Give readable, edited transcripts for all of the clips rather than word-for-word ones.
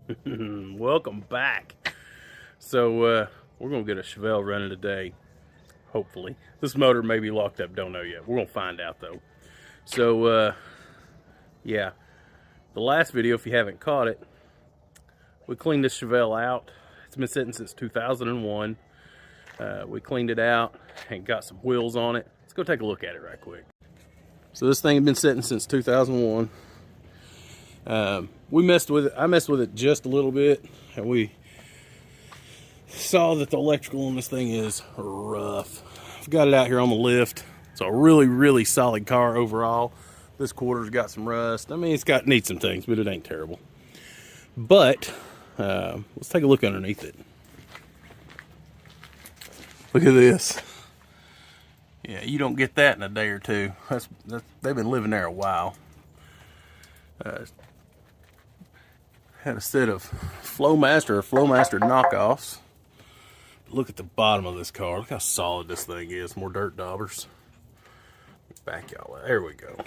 Welcome back. So we're gonna get a Chevelle running today, hopefully. This motor may be locked up, don't know yet. We're gonna find out though. So yeah, the last video, if you haven't caught it, we cleaned this Chevelle out. It's been sitting since 2001. We cleaned it out and got some wheels on it. Let's go take a look at it right quick. So this thing has been sitting since 2001. We messed with it. I messed with it just a little bit, and we saw that the electrical on this thing is rough. I've got it out here on the lift. It's a really solid car overall. This quarter's got some rust. I mean, needs some things, but it ain't terrible. But let's take a look underneath it. Look at this. Yeah, you don't get that in a day or two. They've been living there a while. Had a set of Flowmaster knockoffs. Look at the bottom of this car. Look how solid this thing is. More dirt daubers. Back y'all. There we go.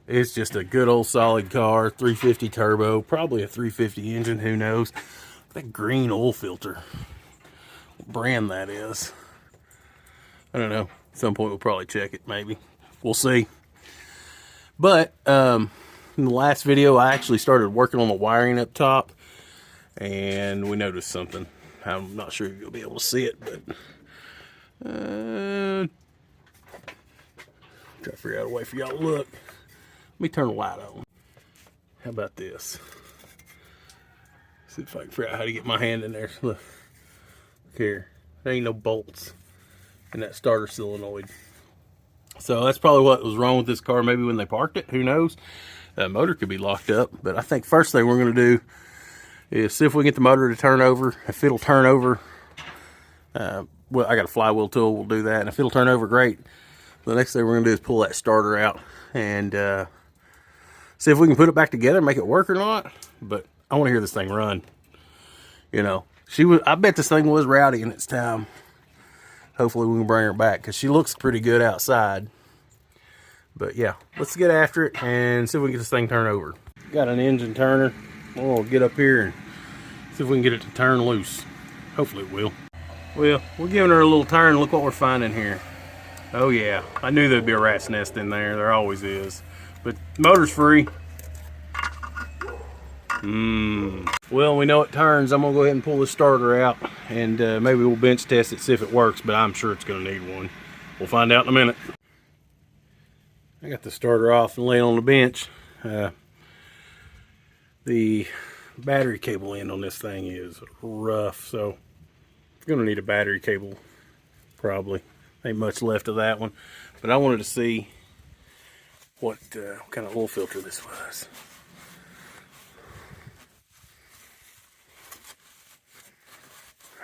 It's just a good old solid car. 350 turbo. Probably a 350 engine. Who knows? That green oil filter. What brand that is. I don't know. At some point we'll probably check it. Maybe. We'll see. But in the last video, I actually started working on the wiring up top, and we noticed something. I'm not sure if you'll be able to see it, but try to figure out a way for y'all to look. Let me turn the light on. How about this? See if I can figure out how to get my hand in there. Look here. There ain't no bolts in that starter solenoid. So that's probably what was wrong with this car. Maybe when they parked it, who knows? The motor could be locked up. But I think first thing we're going to do is see if we can get the motor to turn over. If it'll turn over, well, I got a flywheel tool. We'll do that. And if it'll turn over, great. The next thing we're going to do is pull that starter out and see if we can put it back together, make it work or not. But I want to hear this thing run. You know, I bet this thing was rowdy in its time. Hopefully we can bring her back because she looks pretty good outside. But yeah, let's get after it and see if we can get this thing turned over. Got an engine turner. We'll get up here and see if we can get it to turn loose. Hopefully it will. Well, we're giving her a little turn. Look what we're finding here. Oh yeah, I knew there'd be a rat's nest in there. There always is. But the motor's free. Well, we know it turns. I'm gonna go ahead and pull this starter out, and maybe we'll bench test it, see if it works, but I'm sure it's gonna need one. We'll find out in a minute. I got the starter off and laying on the bench. The battery cable end on this thing is rough, so it's gonna need a battery cable probably. Ain't much left of that one, but I wanted to see what kind of oil filter this was.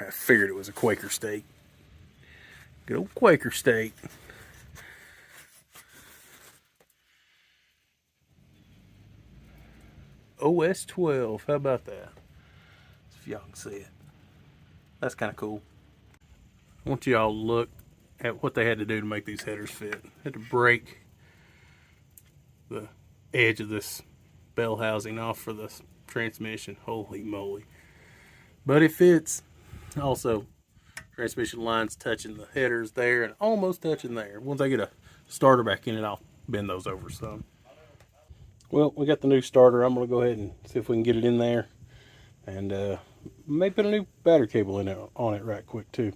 I figured it was a Quaker State. Good old Quaker State. OS 12. How about that? If y'all can see it. That's kind of cool. I want y'all to look at what they had to do to make these headers fit. They had to break the edge of this bell housing off for the transmission. Holy moly. But it fits. Also, transmission lines touching the headers there and almost touching there. Once I get a starter back in it, I'll bend those over some. Well, we got the new starter. I'm going to go ahead and see if we can get it in there. And may put a new battery cable in there on it right quick too.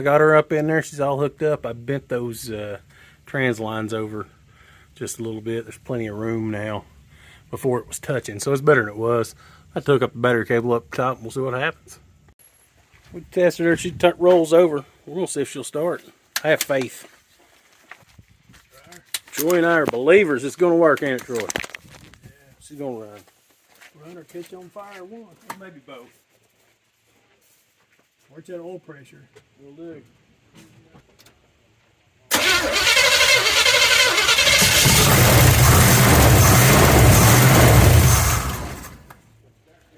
got her up in there. She's all hooked up. I bent those trans lines over just a little bit. There's plenty of room now. Before it was touching, so it's better than it was. I took up the battery cable up top, and we'll see what happens. We tested her. She rolls over. We're going to see if she'll start. I have faith. Troy and I are believers it's going to work, ain't it, Troy? Yeah. She's going to run. Run or catch on fire one. Or maybe both. Watch that oil pressure. Will do.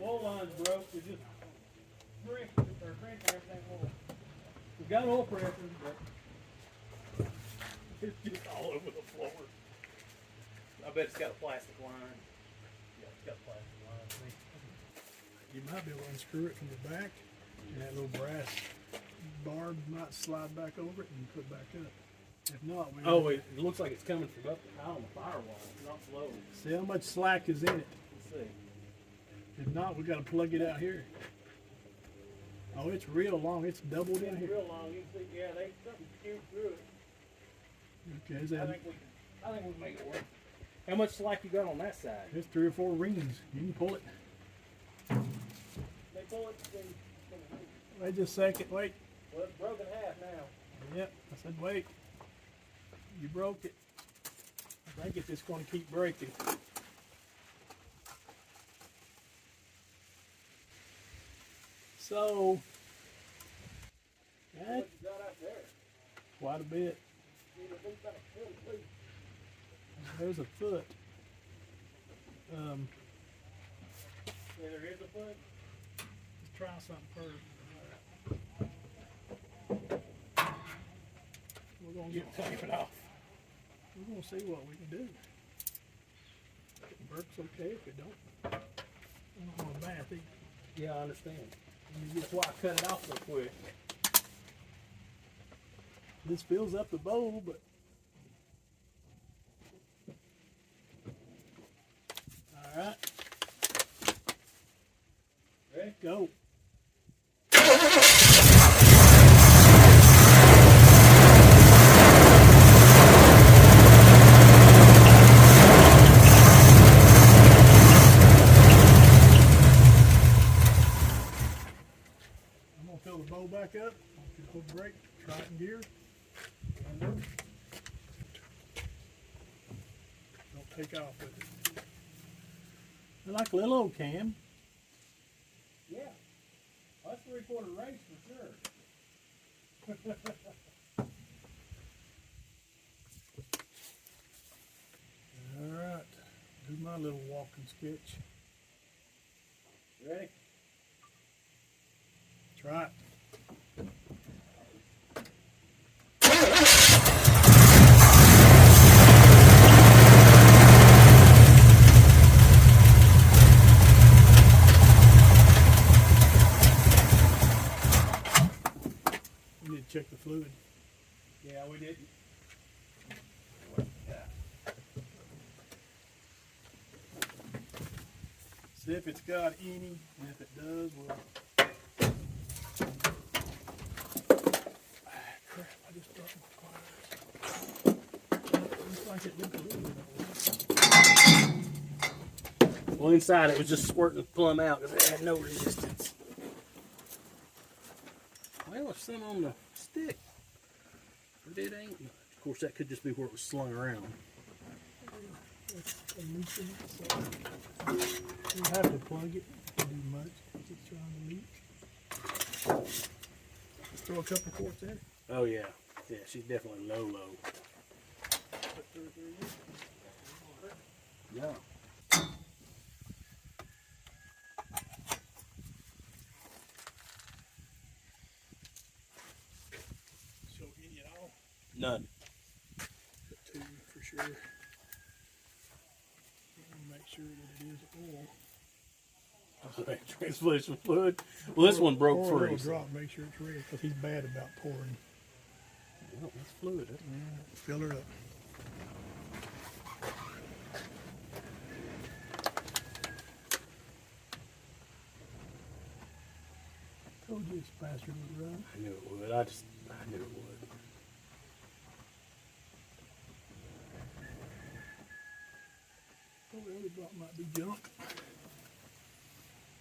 Oil line's broke. We just cranked everything oil. We got oil pressure, but it's just all over the floor. I bet it's got a plastic line. Yeah, it's got a plastic line. You might be able to unscrew it from the back, and that little brass barb might slide back over it and put it back up. If not, we It looks like it's coming from up high on the firewall, not slow. see how much slack is in it. Let's see. If not, we got to plug it out here. Oh, it's real long. It's doubled in here. Real long. You can see, yeah, they something cute through it. Okay, is that, I think we can make it work. How much slack you got on that side? there's 3 or 4 rings. You can pull it. They pull it. Wait just a second. Wait. Well, it's broken half now. Yep. I said wait. You broke it. I think it's just going to keep breaking. So, that, quite a bit. There's a foot. Yeah, there is a foot. Let's try something first. We're gonna Take it off. we're gonna see what we can do. If it works, okay. If it don't, I don't want a bad thing. Yeah, I understand. That's why I cut it off so quick. This fills up the bowl, but all right. Ready? Go. I'm gonna fill the bowl back up. Quick break. Try it in gear. Don't take off with it. I like a little old cam. Yeah. That's 3/4 race for sure. Alright. Do my little walking sketch. Ready? Try it. We need to check the fluid. Yeah, we didn't. See if it's got any, and if it does, we'll... Crap, I just dropped my pliers. Looks like it did a little bit. Well, inside it was just squirting plumb out because it had no resistance. Well, there's some on the stick. But it ain't much. Of course, that could just be where it was slung around. It's a leak in it, so you have to plug it. It can do much because it's trying to leak. Let's throw a couple quarts in it. Oh, yeah. Yeah, she's definitely low. Put 2 or 3 in. Yeah. Show any at all. None. Put 2 for sure. Make sure that it is oil. Translation fluid. Well, this one broke Pour a free. little drop, make sure it's ready, because he's bad about pouring. Well, that's fluid. Fill her up. Told you this bastard would run. I knew it would. I knew it would. Oh, the other block might be junk.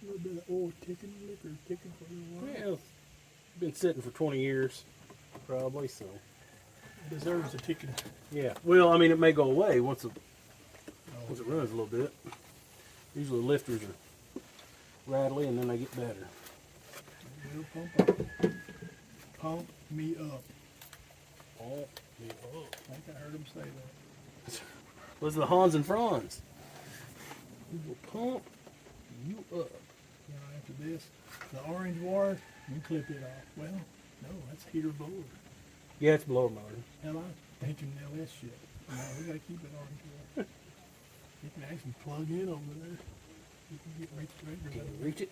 A little bit of oil ticking, liquor ticking for a little while. Well, it's been sitting for 20 years, probably, so. It deserves a ticking. Yeah. Well, I mean, it may go away once it runs a little bit. Usually lifters are rattly and then they get better. It'll pump up. Pump me up. Pump me up. I think I heard him say that. Those are the Hans and Franz. We will pump you up. You know, after this, the orange wire, you clip it off. Well, no, that's heater blower. Yeah, it's blower motor. Hell, I'm thinking LS shit. No, we gotta keep it orange wire. You can actually plug in over there. You can get reach the Can you reach it?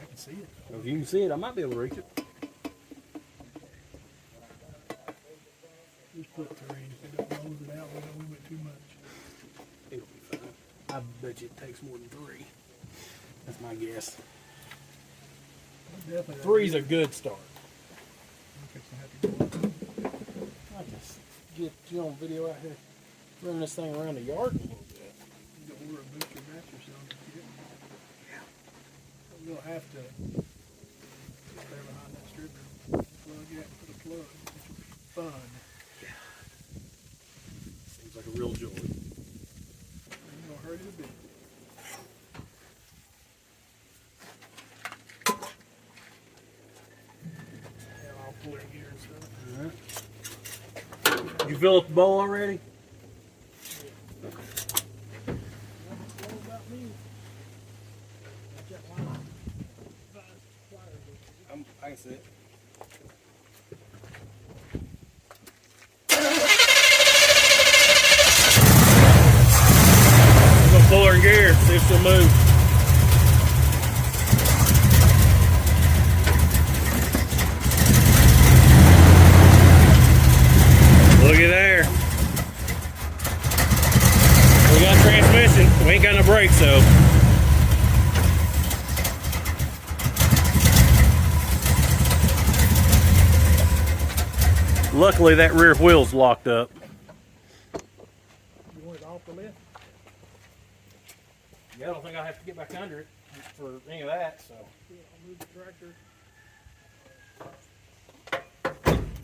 I can see it. If you can see it, I might be able to reach it. Just put 3. If it don't blows it out, we don't limit it too much. It'll be fine. I bet you it takes more than 3. That's my guess. Definitely. 3's a good start. I'm fixing to have to go up. I just get you on video out here running this thing around the yard a little bit. You don't order a booster mattress on it yet. We'll have to get there behind that stripper, plug it and put a plug, which will be fun. Seems like a real joy. Ain't gonna hurt it a bit. Yeah, I'll pull it gear and stuff. Alright. You fill up the bowl already? I can see it. I'm gonna pull her in gear, see if she'll move. Looky there. We got transmission. We ain't got no brakes, so. Luckily, that rear wheel's locked up. You want it off the lift? Yeah, I don't think I'll have to get back under it for any of that, so. Yeah, I'll move the tractor.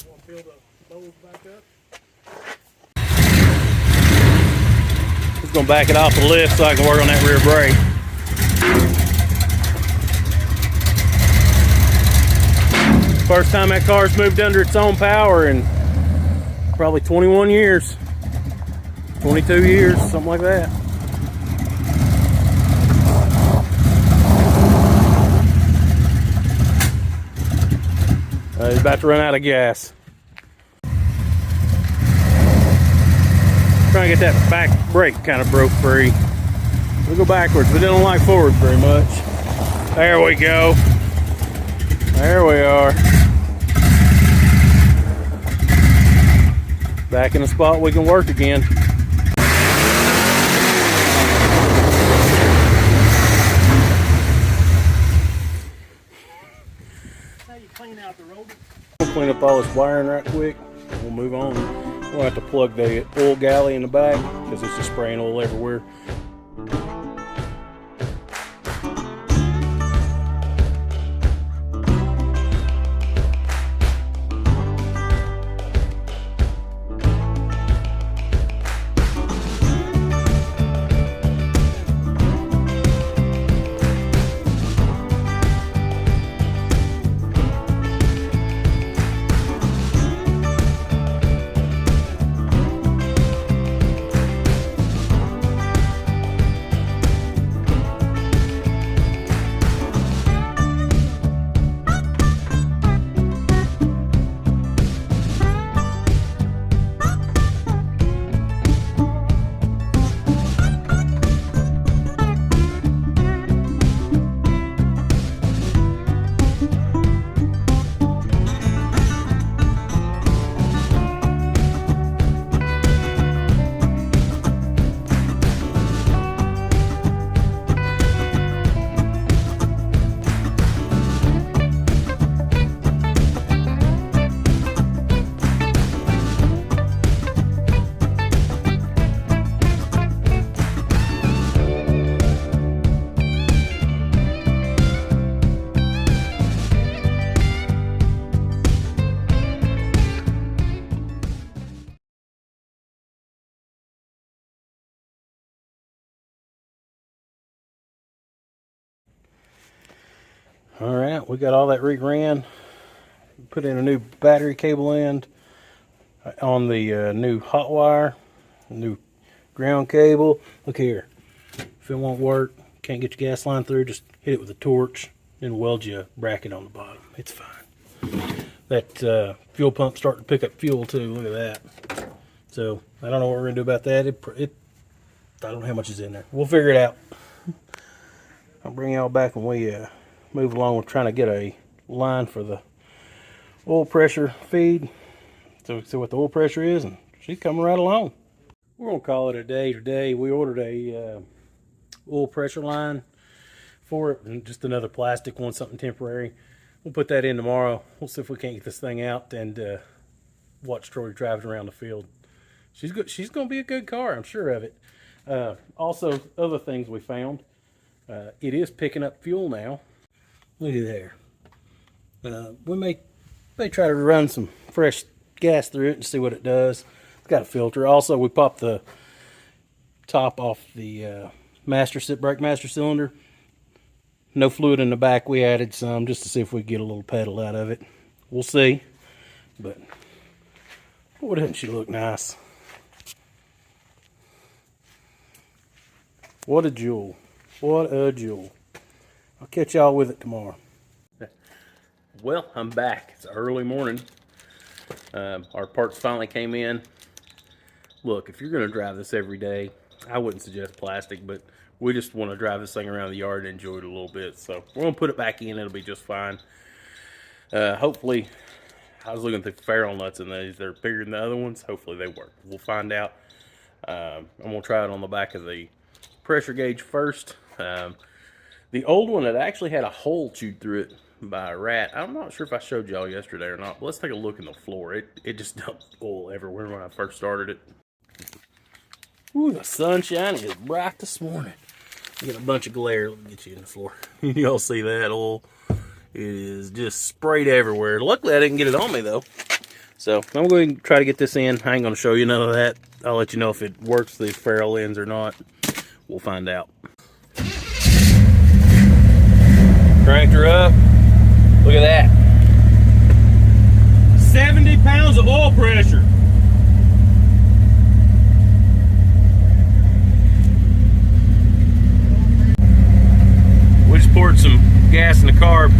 Want to fill the bowls back up? Just gonna back it off the lift so I can work on that rear brake. First time that car's moved under its own power in probably 21 years. 22 years, something like that. He's about to run out of gas. Trying to get that back brake kind of broke free. We'll go backwards, but they don't like forward very much. There we go. There we are. Back in the spot we can work again. How you clean out the roller? We'll clean up all this wiring right quick. We'll move on. We'll have to plug the oil galley in the back because it's just spraying oil everywhere. All right, we got all that re-ran. Put in a new battery cable end on the new hot wire, new ground cable. Look here. If it won't work, can't get your gas line through, just hit it with a torch and weld you a bracket on the bottom. It's fine. That fuel pump's starting to pick up fuel too. Look at that. So I don't know what we're gonna do about that. I don't know how much is in there. We'll figure it out. I'll bring y'all back when we move along with trying to get a line for the oil pressure feed. So we see what the oil pressure is, and she's coming right along. We're gonna call it a day today. We ordered a oil pressure line for it, and just another plastic one, something temporary. We'll put that in tomorrow. We'll see if we can't get this thing out and watch Troy drive it around the field. She's good. She's gonna be a good car, I'm sure of it. Also, other things we found. It is picking up fuel now. Look at there. We may try to run some fresh gas through it and see what it does. It's got a filter. Also, we popped the top off the brake master cylinder. No fluid in the back. We added some just to see if we get a little pedal out of it. We'll see. But boy, doesn't she look nice? What a jewel. What a jewel. I'll catch y'all with it tomorrow. Well, I'm back. It's early morning. Our parts finally came in. Look, if you're going to drive this every day, I wouldn't suggest plastic, but we just want to drive this thing around the yard and enjoy it a little bit. So we're going to put it back in. It'll be just fine. Hopefully, I was looking at the ferrule nuts in these. They're bigger than the other ones. Hopefully they work. We'll find out. I'm going to try it on the back of the pressure gauge first. The old one, it actually had a hole chewed through it by a rat. I'm not sure if I showed y'all yesterday or not, but let's take a look in the floor. It just dumped oil everywhere when I first started it. Ooh, the sunshine is bright this morning. I got a bunch of glare. Let me get you in the floor. Y'all see that oil? It is just sprayed everywhere. Luckily, I didn't get it on me, though. So I'm going to try to get this in. I ain't going to show you none of that. I'll let you know if it works, these ferrule ends or not. We'll find out. Cranked her up. Look at that. 70 pounds of oil pressure. We just poured some gas in the carb.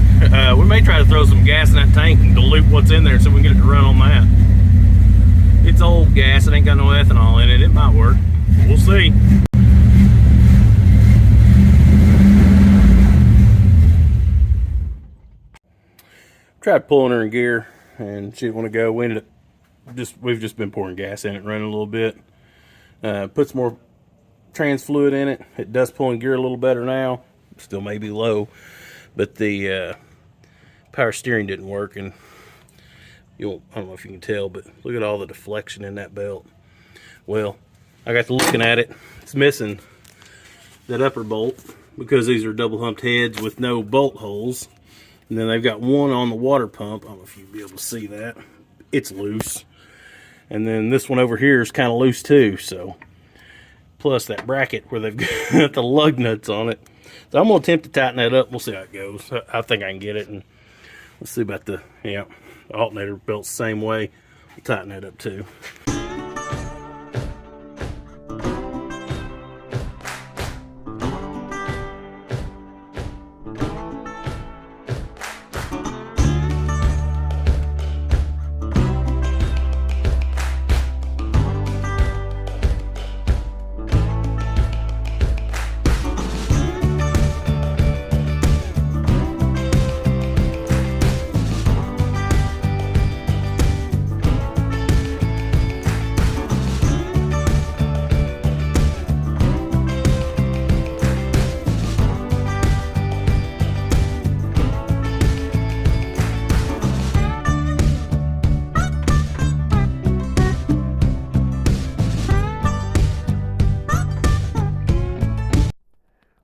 We may try to throw some gas in that tank and dilute what's in there so we can get it to run on that. It's old gas. It ain't got no ethanol in it. It might work. We'll see. Tried pulling her in gear and she didn't want to go. We ended up we've just been pouring gas in it, running a little bit. Put some more trans fluid in it. It does pull in gear a little better now. Still may be low, but the power steering didn't work, and I don't know if you can tell, but look at all the deflection in that belt. Well, I got to looking at it. It's missing that upper bolt because these are double humped heads with no bolt holes. And then they've got one on the water pump. I don't know if you'll be able to see that. It's loose. And then this one over here is kind of loose too. So, plus that bracket where they've got the lug nuts on it. So I'm going to attempt to tighten that up. We'll see how it goes. I think I can get it. And let's see about the alternator belt's the same way. We'll tighten that up too.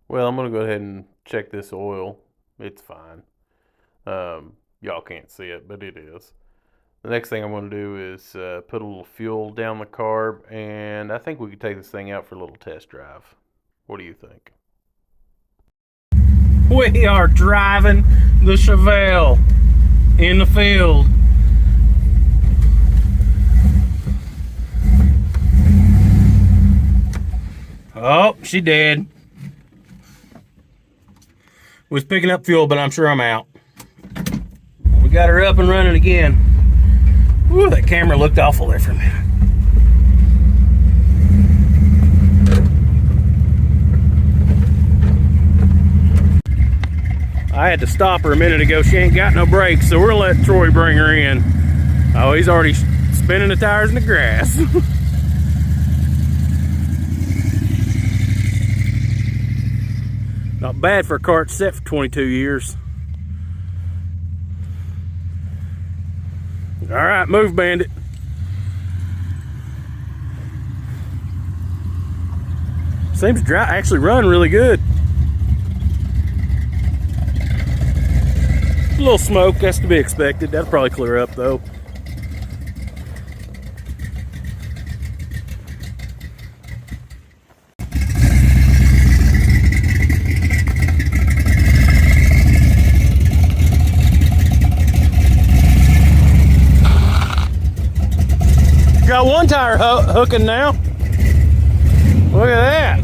Well, I'm going to go ahead and check this oil. It's fine. Y'all can't see it, but it is. The next thing I'm going to do is put a little fuel down the carb, and I think we could take this thing out for a little test drive. What do you think? We are driving the Chevelle in the field. Oh, she dead. Was picking up fuel, but I'm sure I'm out. We got her up and running again. Ooh, that camera looked awful there for a minute. I had to stop her a minute ago. She ain't got no brakes, so we'll let Troy bring her in. Oh, he's already spinning the tires in the grass. Not bad for a cart set for 22 years. All right, move, Bandit. Seems to actually run really good. A little smoke, that's to be expected. That'll probably clear up though. Got one tire hooking now. Look at that.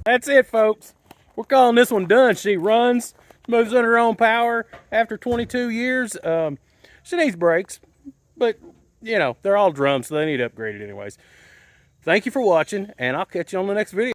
That's it, folks. We're calling this one done. She runs, moves on her own power after 22 years. She needs brakes, but, you know, they're all drums, so they need upgraded anyways. Thank you for watching, and I'll catch you on the next video.